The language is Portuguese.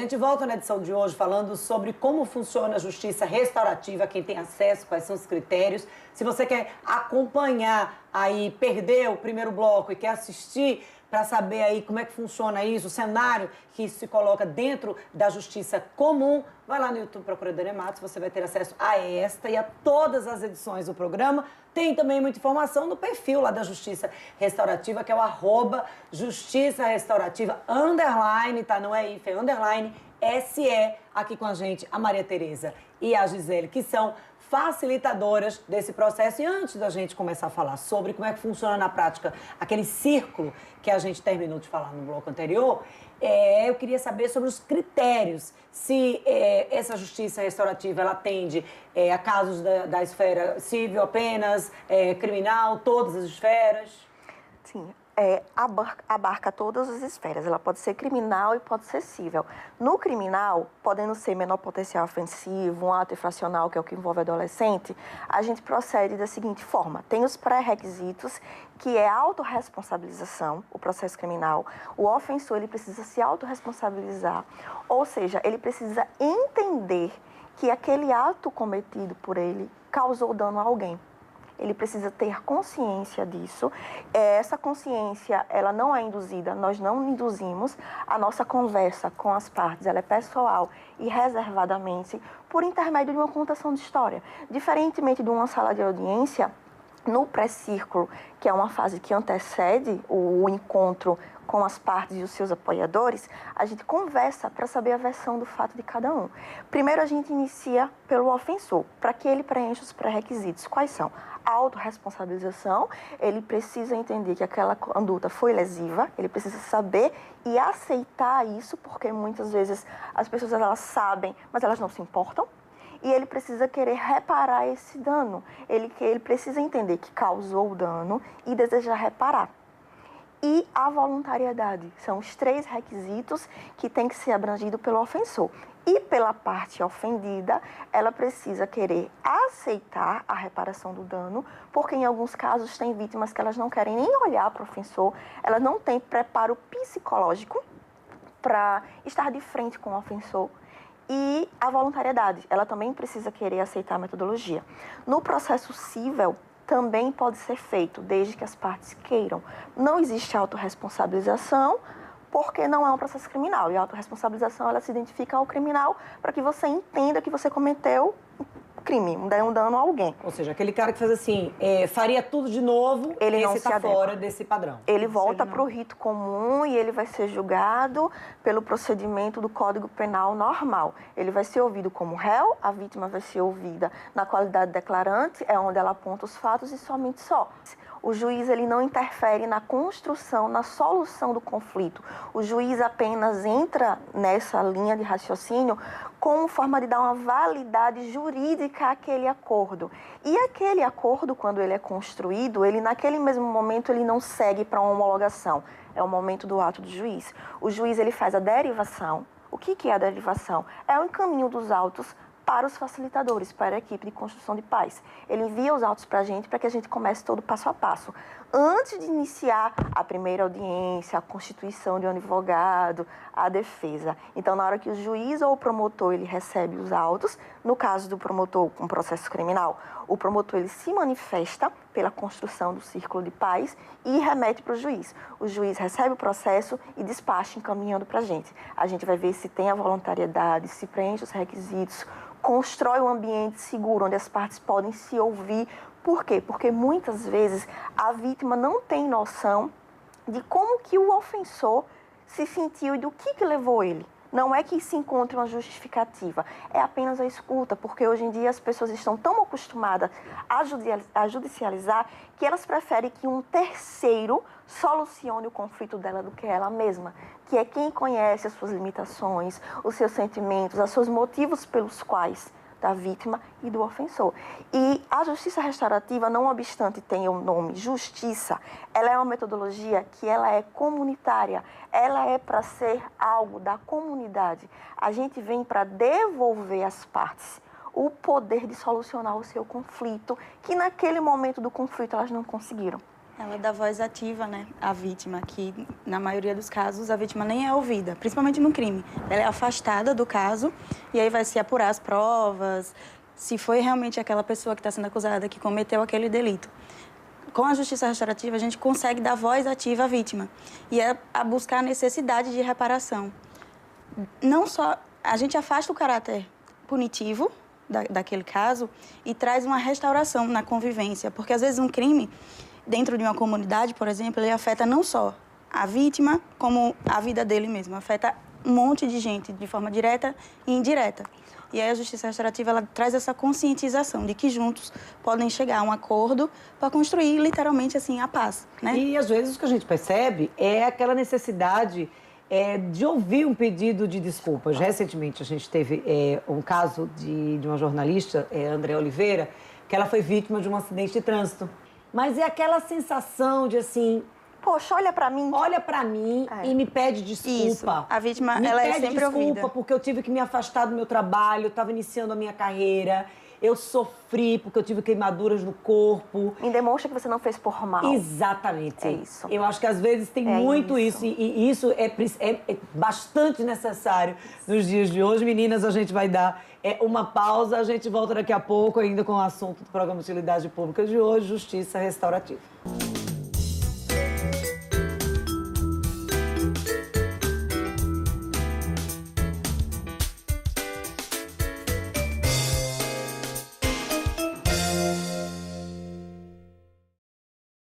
gente volta na edição de hoje falando sobre como funciona a justiça restaurativa, quem tem acesso, quais são os critérios. Se você quer acompanhar aí, perdeu o primeiro bloco e quer assistir para saber aí como é que funciona isso, o cenário que se coloca dentro da justiça comum, vai lá no YouTube, procura Dani Matos, você vai ter acesso a esta e a todas as edições do programa. Tem também muita informação no perfil lá da Justiça Restaurativa, que é o @Justiça Restaurativa _, tá? Não é IFE, _SE, aqui com a gente, a Maria Tereza e a Gisele, que são facilitadoras desse processo. E antes da gente começar a falar sobre como é que funciona na prática aquele círculo que a gente terminou de falar no bloco anterior, eu queria saber sobre os critérios, se essa justiça restaurativa ela atende a casos da esfera civil apenas, criminal, todas as esferas. Sim, abarca todas as esferas. Ela pode ser criminal e pode ser civil. No criminal, podendo ser menor potencial ofensivo, um ato infracional, que é o que envolve adolescente, a gente procede da seguinte forma. Tem os pré-requisitos, que é a autorresponsabilização, o processo criminal. O ofensor, ele precisa se autorresponsabilizar, ou seja, ele precisa entender que aquele ato cometido por ele causou dano a alguém. Ele precisa ter consciência disso. Essa consciência, ela não é induzida, nós não induzimos. A nossa conversa com as partes, ela é pessoal e reservadamente por intermédio de uma contação de história. Diferentemente de uma sala de audiência, no pré-círculo, que é uma fase que antecede o encontro com as partes e os seus apoiadores, a gente conversa para saber a versão do fato de cada um. Primeiro, a gente inicia pelo ofensor, para que ele preencha os pré-requisitos. Quais são? A autorresponsabilização, ele precisa entender que aquela conduta foi lesiva, ele precisa saber e aceitar isso, porque muitas vezes as pessoas elas sabem, mas elas não se importam. E ele precisa querer reparar esse dano. Ele precisa entender que causou o dano e desejar reparar. E a voluntariedade. São os 3 requisitos que têm que ser abrangidos pelo ofensor. E pela parte ofendida, ela precisa querer aceitar a reparação do dano, porque em alguns casos tem vítimas que elas não querem nem olhar para o ofensor, elas não têm preparo psicológico para estar de frente com o ofensor. E a voluntariedade, ela também precisa querer aceitar a metodologia. No processo civil, também pode ser feito, desde que as partes queiram. Não existe autorresponsabilização, porque não é um processo criminal. E a autorresponsabilização, ela se identifica ao criminal para que você entenda que você cometeu crime, um dano a alguém. Ou seja, aquele cara que faz assim, faria tudo de novo, ele não está fora desse padrão. Ele volta para o rito comum e ele vai ser julgado pelo procedimento do Código Penal normal. Ele vai ser ouvido como réu, a vítima vai ser ouvida na qualidade de declarante, é onde ela aponta os fatos e somente só. O juiz ele não interfere na construção, na solução do conflito. O juiz apenas entra nessa linha de raciocínio como forma de dar uma validade jurídica àquele acordo. E aquele acordo, quando ele é construído, ele naquele mesmo momento ele não segue para uma homologação. É o momento do ato do juiz. O juiz ele faz a derivação. O que é a derivação? É o encaminho dos autos para os facilitadores, para a equipe de construção de paz. Ele envia os autos para a gente para que a gente comece todo passo a passo. Antes de iniciar a primeira audiência, a constituição de um advogado, a defesa. Então, na hora que o juiz ou o promotor ele recebe os autos, no caso do promotor com processo criminal, o promotor ele se manifesta pela construção do círculo de paz e remete para o juiz. O juiz recebe o processo e despacha encaminhando para a gente. A gente vai ver se tem a voluntariedade, se preenche os requisitos, constrói um ambiente seguro onde as partes podem se ouvir. Por quê? Porque muitas vezes a vítima não tem noção de como que o ofensor se sentiu e do que levou ele. Não é que se encontre uma justificativa, é apenas a escuta, porque hoje em dia as pessoas estão tão acostumadas a judicializar que elas preferem que um terceiro solucione o conflito dela do que ela mesma, que é quem conhece as suas limitações, os seus sentimentos, os seus motivos pelos quais da vítima e do ofensor. E a justiça restaurativa, não obstante tenha o nome justiça, ela é uma metodologia que ela é comunitária, ela é para ser algo da comunidade. A gente vem para devolver às partes o poder de solucionar o seu conflito, que naquele momento do conflito elas não conseguiram. Ela dá voz ativa, né, à vítima, que na maioria dos casos a vítima nem é ouvida, principalmente no crime. Ela é afastada do caso e aí vai se apurar as provas, se foi realmente aquela pessoa que está sendo acusada que cometeu aquele delito. Com a justiça restaurativa, a gente consegue dar voz ativa à vítima e é a buscar a necessidade de reparação. Não só a gente afasta o caráter punitivo daquele caso e traz uma restauração na convivência, porque às vezes um crime dentro de uma comunidade, por exemplo, ele afeta não só a vítima, como a vida dele mesmo, afeta um monte de gente de forma direta e indireta. E aí a justiça restaurativa ela traz essa conscientização de que juntos podem chegar a um acordo para construir literalmente assim a paz, né? E às vezes o que a gente percebe é aquela necessidade de ouvir um pedido de desculpas. Recentemente a gente teve um caso de uma jornalista, André Oliveira, que ela foi vítima de um acidente de trânsito. Mas é aquela sensação de assim... Poxa, olha pra mim. Olha pra mim e me pede desculpa. Isso. A vítima, ela é sempre ouvida. Me pede desculpa porque eu tive que me afastar do meu trabalho, eu estava iniciando a minha carreira, eu sofri porque eu tive queimaduras no corpo. Me demonstra que você não fez por mal. Exatamente. É isso. Eu acho que às vezes tem muito isso. E isso é bastante necessário nos dias de hoje. Meninas, a gente vai dar uma pausa, a gente volta daqui a pouco ainda com o assunto do programa de Utilidade Pública de hoje, Justiça Restaurativa.